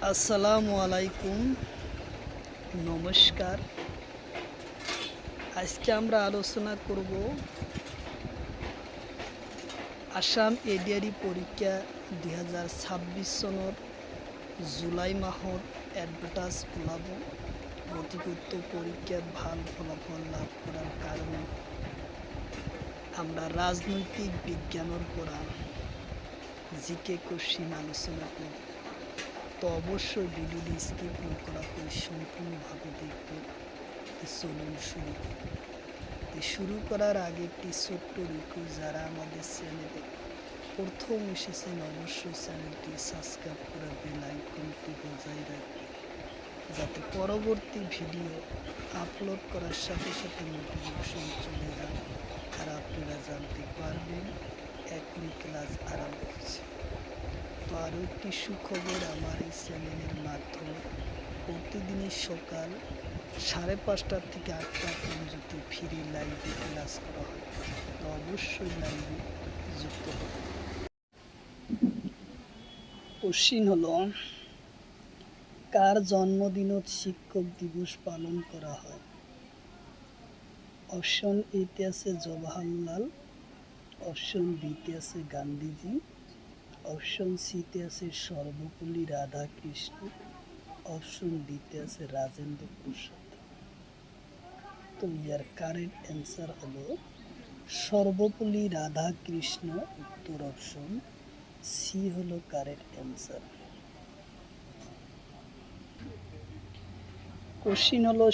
আসসালামু আলাইকুম, নমস্কার। আজকে আমরা আলোচনা করব আসাম এডিআরই পরীক্ষা 2026 সনের জুলাই মাহত এডভার্টাইজ ওলাব। গতিগত পরীক্ষার ভাল ফলাফল লাভ করার কারণে আমরা রাজনৈতিক বিজ্ঞানের পড়া জিকে কোশ্চিন আলোচনা করব। তো অবশ্যই ভিডিওটি স্কিপ না করা করে সম্পূর্ণভাবে দেখবেন। চলুন শুরু করার আগে একটি ছোট্ট রিকোয়েস্ট, যারা আমাদের চ্যানেলে প্রথম এসেছেন অবশ্যই চ্যানেলটি সাবস্ক্রাইব করে বেল আইকনটি বজায় রাখবেন, যাতে পরবর্তী ভিডিও আপলোড করার সাথে সাথে নোটিফিকেশন চলে যায় আর আপনারা জানতে পারবেন এখনই ক্লাস আরম্ভ হচ্ছে। তো আরও একটি সুখবর, আমার এই চ্যানেলের মাধ্যমে প্রতিদিনই সকাল 5:30 থেকে 8টা পর্যন্ত ফ্রি লাইভে ক্লাস করা হয়। তো অবশ্যই লাইভে যুক্ত হবে। কোশ্চিন হলো, কার জন্মদিনত শিক্ষক দিবস পালন করা হয়? অপশন এতে আছে জওহরলাল, অপশন বিতে আছে গান্ধীজি, অপশন সিতে আছে সর্বপল্লী রাধাকৃষ্ণ, অপশন ডিতে আছে রাজেন্দ্র প্রসাদ। তো ইয়ার কারেক্ট অ্যান্সার হলো সর্বপল্লী রাধাকৃষ্ণ, উত্তর অপশন সি হলো কারেক্ট অ্যান্সার। কোশ্চিন হলো,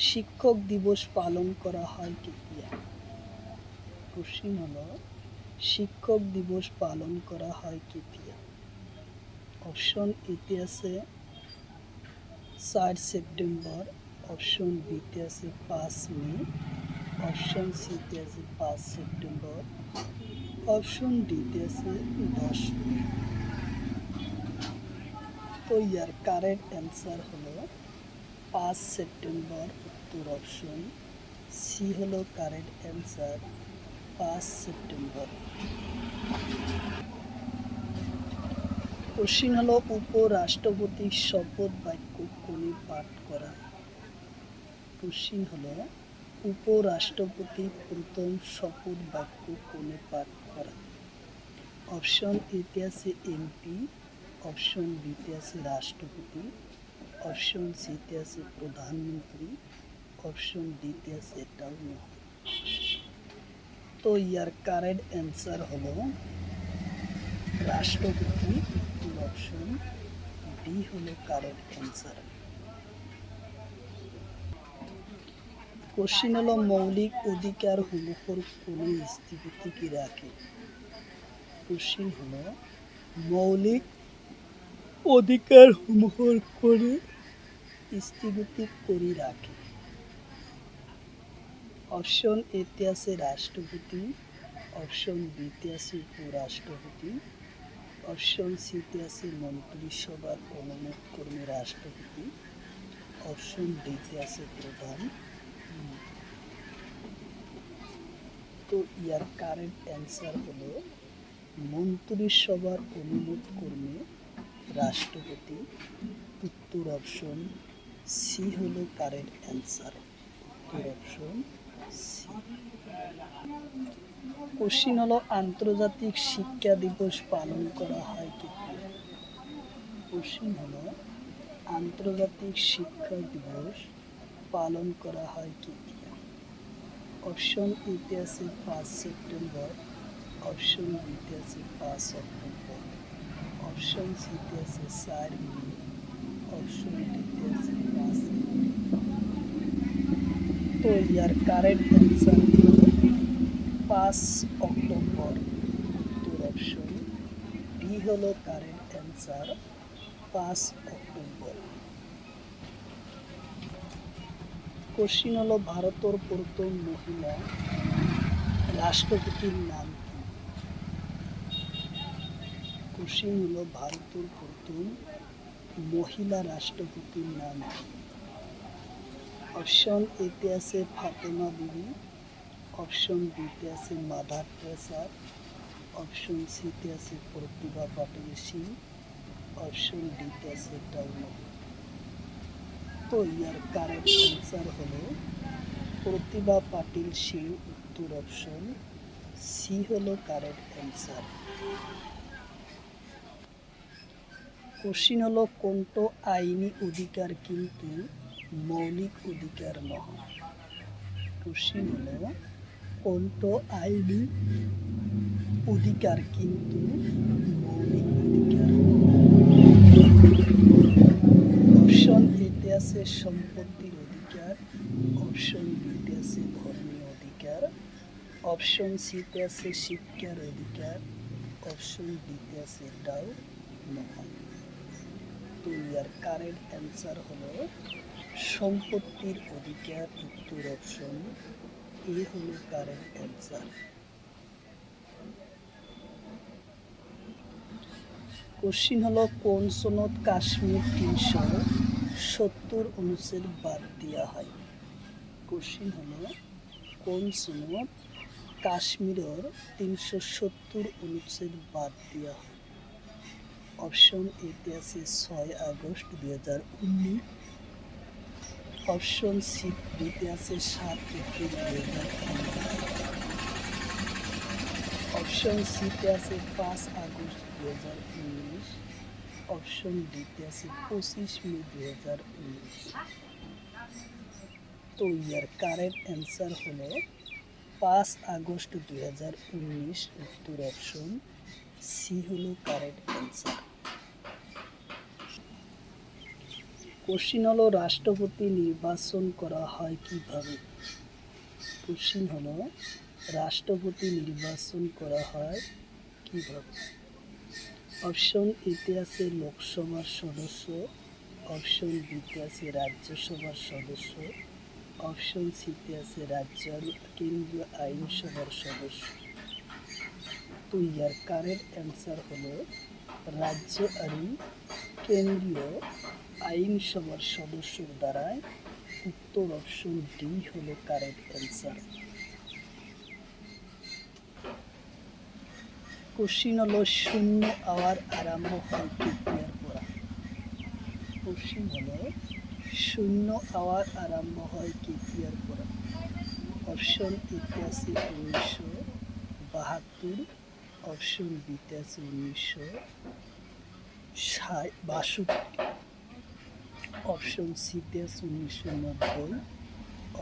শিক্ষক দিবস পালন করা হয় কেতিয়া? কোশ্চিন হলো, শিক্ষক দিবস পালন করা হয় কেতিয়া? অপশন এতে আছে 4 সেপ্টেম্বর, অপশন বিতে আছে 5 মে, অপশন সিতে আছে 5 সেপ্টেম্বর, অপশন ডিতে আছে 10 মে। তো ইয়ার কারেক্ট অ্যান্সার হলো 5 সেপ্টেম্বর, উত্তর অপশন সি হলো কারেক্ট অ্যান্সার, 5 সেপ্টেম্বর। কোশ্চিন হলো, উপরাষ্ট্রপতির শপথ বাক্য কোনে পাঠ করা? কোশ্চিন হলো, উপরাষ্ট্রপতির প্রথম শপথ বাক্য কোনে পাঠ করা? অপশন এতে আছে এমপি, অপশন বিতে আছে রাষ্ট্রপতি, অপশন সিতে আছে প্রধানমন্ত্রী, অপশন ডিতে আছে টাউন হল। তো ইয়ার কারেক্ট অ্যান্সার হলো রাষ্ট্রপতি, উত্তর অপশন ডি হলো কারেক্ট অ্যান্সার। কোশ্চিন হলো, মৌলিক অধিকার সমূহের কোন স্থিতি কি রাখে? কোশ্চিন হলো, মৌলিক অধিকার সমূহের কোন স্থিতি করে রাখে? অপশন এতে আছে রাষ্ট্রপতি, অপশন বিতে আছে উপরাষ্ট্রপতি, অপশন সিতে আছে মন্ত্রিসভার অনুমোদ কর্মী রাষ্ট্রপতি, অপশন ডিতে আছে প্রধান। তো ইয়ার কারেক্ট অ্যান্সার হলো মন্ত্রিসভার অনুমোদ কর্মী রাষ্ট্রপতি, উত্তর অপশন সি হলো কারেক্ট অ্যান্সার, উত্তর অপশন সি। কোশ্চিন হলো, আন্তর্জাতিক শিক্ষা দিবস পালন করা হয় কেতিয়া? কোশ্চিন হলো, আন্তর্জাতিক শিক্ষা দিবস পালন করা হয় কেতিয়া? অপশন এতে আছে 5 সেপ্টেম্বর, অপশন বিতে আছে 5 অক্টোবর, অপশন সিতে আছে 4 মে, অপশন ডিতে আছে 5 এপ্রিল। তো ইয়ার কারেক্ট অ্যান্সার হলো 5 অক্টোবর, উত্তর অপশন ডি হলো কারেক্ট অ্যান্সার, 5 অক্টোবর। কোশ্চিন হলো, ভারতের প্রথম মহিলা রাষ্ট্রপতির নাম কি? কোশ্চিন হলো, ভারতের প্রথম মহিলা রাষ্ট্রপতির নাম কি? অপশন এতে আছে ফাতেমা বিবি, অপশন বিতে আছে মাদার টেরেসা, অপশন সিতে আছে প্রতিভা পাটিল সিং, অপশন ডিতে আছে এটাও না। তো ইয়ার কারেক্ট অ্যান্সার হলো প্রতিভা পাটিল সিং, উত্তর অপশন সি হলো কারেক্ট অ্যান্সার। কোশ্চিন হলো কোনটো আইনি অধিকার কিন্তু মৌলিক অধিকার নয়। কোশ্চিন হলো কোনটো আইনি অধিকার কিন্তু মৌলিক অধিকার। অপশন এতে আছে সম্পত্তির অধিকার, অপশন বিতে আছে ধর্মীয় অধিকার, অপশন সিতে আছে শিক্ষার অধিকার, অপশন ডিতে আছে এটাও নয়। তো ইয়ার কারেক্ট অ্যান্সার হলো সম্পত্তির অধিকার, উত্তর অপশন এ হলো কারেক্ট অ্যান্সার। কোশ্চিন হলো কোন সনদ কাশ্মীর 370 অনুচ্ছেদ বাদ দেওয়া হয়। কোশ্চিন হলো কোন সনদ কাশ্মীরের 370 অনুচ্ছেদ বাদ দেওয়া হয়। অপশন এতে আছে 6 আগস্ট 2019, অপশন সি বিতে আছে 7 এপ্রিল 2019, অপশন সিতে আছে 5 আগস্ট 2019, অপশন ডিতে আছে 25 মে 2019। তো ইয়ার কারেক্ট অ্যান্সার হলো 5 আগস্ট 2019, উত্তর অপশন সি হলো কারেক্ট অ্যান্সার। কোশ্চিন হলো রাষ্ট্রপতি নির্বাচন করা হয় কিভাবে। কোশ্চিন হলো রাষ্ট্রপতি নির্বাচন করা হয় কিভাবে। অপশন এতে আছে লোকসভার সদস্য, অপশন বিতে আছে রাজ্যসভার সদস্য, অপশন সিতে আছে রাজ্য কেন্দ্রীয় আইনসভার সদস্য। তো ইয়ার কারেক্ট অ্যান্সার হলো রাজ্য আইন কেন্দ্রীয় আইনসভার সদস্যর দ্বারাই, উত্তর অপশন ডি হলো কারেক্ট অ্যান্সার। কোশ্চিন হলো শূন্য আওয়ার আরম্ভ হয় কেতিয়ার পৰা। কোশ্চিন হলো শূন্য আওয়ার আরম্ভ হয় কেতিয়ার পৰা। অপশন এতে আছে 1972, অপশন বিতে আছে 1962, অপশন সিতে আছে 1990,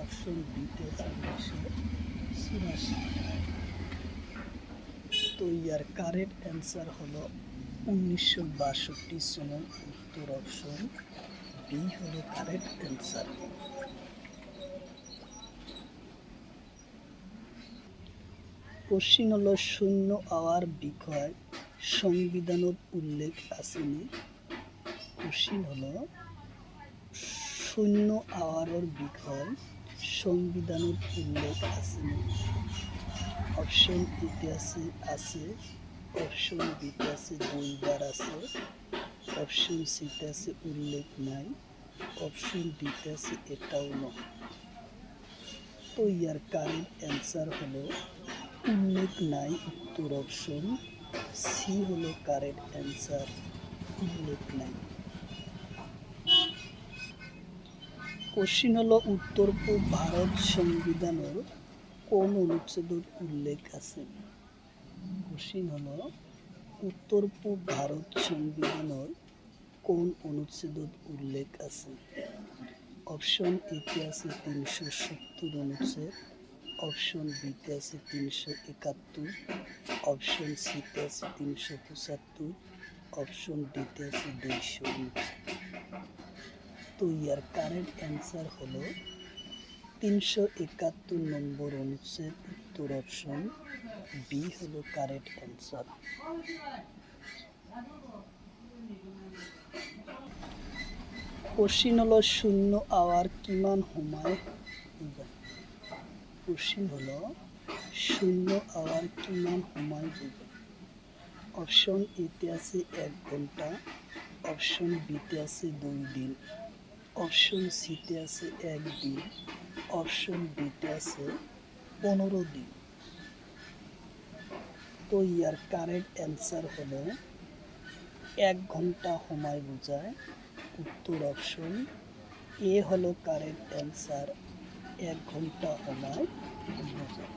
অপশন ডিতে আছে 1984। তো ইয়ার কারেক্ট অ্যান্সার হলো 1962 সনের, উত্তর অপশন বি হলো কারেক্ট অ্যান্সার। কোশ্চিন হলো শূন্য আওয়ার বিষয় সংবিধানত উল্লেখ আসেনি। কোশ্চিন হলো শূন্য আওয়ারের বিষয় সংবিধানত উল্লেখ আসেনি। অপশন এতে আছে, অপশন বিতে আছে 2বার আছে, অপশন সিতে আছে উল্লেখ নাই, অপশন ডিতে আছে এটাও নয়। তো ইয়ার কারেক্ট অ্যান্সার হলো উল্লেখ নাই, উত্তর অপশন সি হলো কারেক্ট অ্যান্সার, উল্লেখ নাই। কোশ্চিন হলো উত্তর পূর্ব ভারত সংবিধানের কোন অনুচ্ছেদের উল্লেখ আছে। কোশ্চিন হলো উত্তর পূর্ব ভারত সংবিধানের কোন অনুচ্ছেদের উল্লেখ আছে। অপশন এতে আছে 370 অনুচ্ছেদ, অপশন বিতে আছে 371, অপশন সিতে আছে 375, অপশন ডিতে আছে 200 অনুচ্ছেদ। তো ইয়ার কারেক্ট অ্যান্সার হলো 371 নম্বর অনুচ্ছেদ, উত্তর অপশন বি হলো কারেক্ট অ্যান্সার। কোশ্চিন হলো শূন্য আওয়ার কিমান সময়। কোশ্চিন হলো শূন্য আওয়ার কিমান সময় বুঝে। অপশন এতে আছে 1 ঘন্টা, অপশন বিতে আছে 2 দিন, অপশন সিতে আছে 1 দিন, অপশন ডিতে আছে 15 দিন। তো ইয়ার কারেক্ট অ্যান্সার হলো 1 ঘন্টা সময় বোঝায়? উত্তর অপশন এ হলো কারেক্ট অ্যান্সার, 1 ঘন্টা সময় বোঝায়।